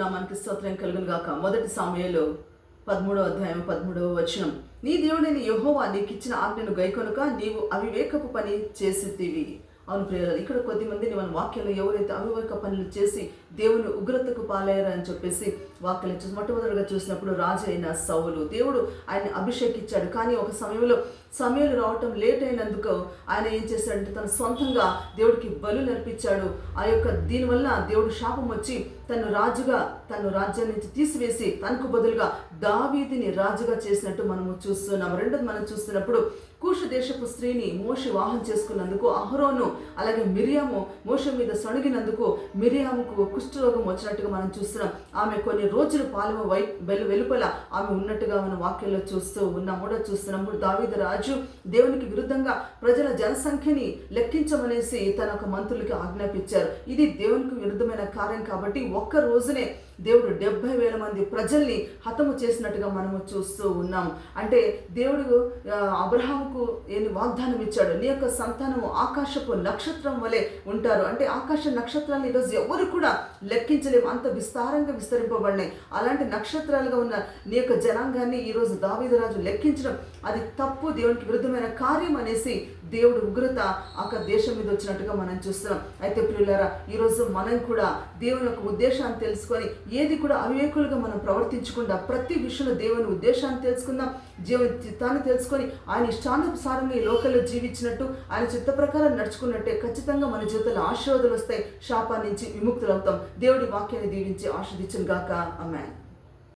నామానికి స్తోత్రం కలుగును గాక. మొదటి సమూయేలు 13వ అధ్యాయం 13వ వచనం. నీ దేవుడైన యెహోవా నీకిచ్చిన ఆజ్ఞను గైకొనక నీవు అవివేకపు పని చేసితివి. అవును ప్రియులారా, ఇక్కడ కొద్దిమందిని మన వాక్యంలో ఎవరైతే అవివేక పనులు చేసి దేవుని ఉగ్రతకు పాలయ్యారు అని చెప్పేసి వాక్యం చూసి మొట్టమొదటిగా చూసినప్పుడు రాజు అయిన సౌలు, దేవుడు ఆయన అభిషేకించాడు. కానీ ఒక సమయంలో రావటం లేట్ అయినందుకు ఆయన ఏం చేశాడంటే తన సొంతంగా దేవుడికి బలు నర్పించాడు. దీనివల్ల దేవుడు శాపం వచ్చి తను రాజ్యం నుంచి తీసివేసి తనకు బదులుగా దావీదుని రాజుగా చేసినట్టు మనము చూస్తున్నాం. రెండోది మనం చూస్తున్నప్పుడు కూషు దేశపు స్త్రీని మోషే వివాహం చేసుకున్నందుకు అహరోను అలాగే మిరియాము మోషే మీద సణిగినందుకు మిరియాముకు కుష్ఠరోగం వచ్చినట్టుగా మనం చూస్తున్నాం. ఆమె కొన్ని రోజులు పాలెము వెలుపల ఆమె ఉన్నట్టుగా మనం వాక్యంలో చూస్తున్నాం. దావీదు రాజు దేవునికి విరుద్ధంగా ప్రజల జనసంఖ్యని లెక్కించమనేసి తన ఒక మంత్రులకి ఆజ్ఞాపించారు. ఇది దేవునికి విరుద్ధమైన కార్యం కాబట్టి ఒక్క రోజునే దేవుడు 70,000 మంది ప్రజల్ని హతము చేసినట్టుగా మనము చూస్తూ ఉన్నాము. అంటే దేవుడు అబ్రహాముకు ఏని వాగ్దానం ఇచ్చాడు, నీ యొక్క సంతానము ఆకాశపు నక్షత్రం వలె ఉంటారు. అంటే ఆకాశ నక్షత్రాలు ఈరోజు ఎవరు కూడా లెక్కించలేము, అంత విస్తారంగా విస్తరింపబడినాయి. అలాంటి నక్షత్రాలుగా ఉన్న నీ యొక్క జనాంగాన్ని ఈరోజు దావీదు రాజు లెక్కించడం అది తప్పు, దేవునికి విరుద్ధమైన కార్యం అనేసి దేవుడు ఉగ్రత దేశం మీద వచ్చినట్టుగా మనం చూస్తున్నాం. అయితే ప్రియులారా, ఈరోజు మనం కూడా దేవుని యొక్క ఉద్దేశాన్ని తెలుసుకొని ఏది కూడా అవివేకులుగా మనం ప్రవర్తించకుండా ప్రతి విషయంలో దేవుని ఉద్దేశాన్ని తెలుసుకుందాం, దేవుని చిత్తాన్ని తెలుసుకొని ఆయన ఇష్టానుసారంగా ఈ లోకంలో జీవించినట్టు ఆయన చిత్త ప్రకారం నడుచుకున్నట్టే ఖచ్చితంగా మన జీవితంలో ఆశీర్వాదాలు వస్తాయి, శాపాన్ని నుంచి విముక్తులవుతాం. దేవుడి వాక్యాన్ని దీవించి ఆశీర్వదించును గాక. ఆమేన్.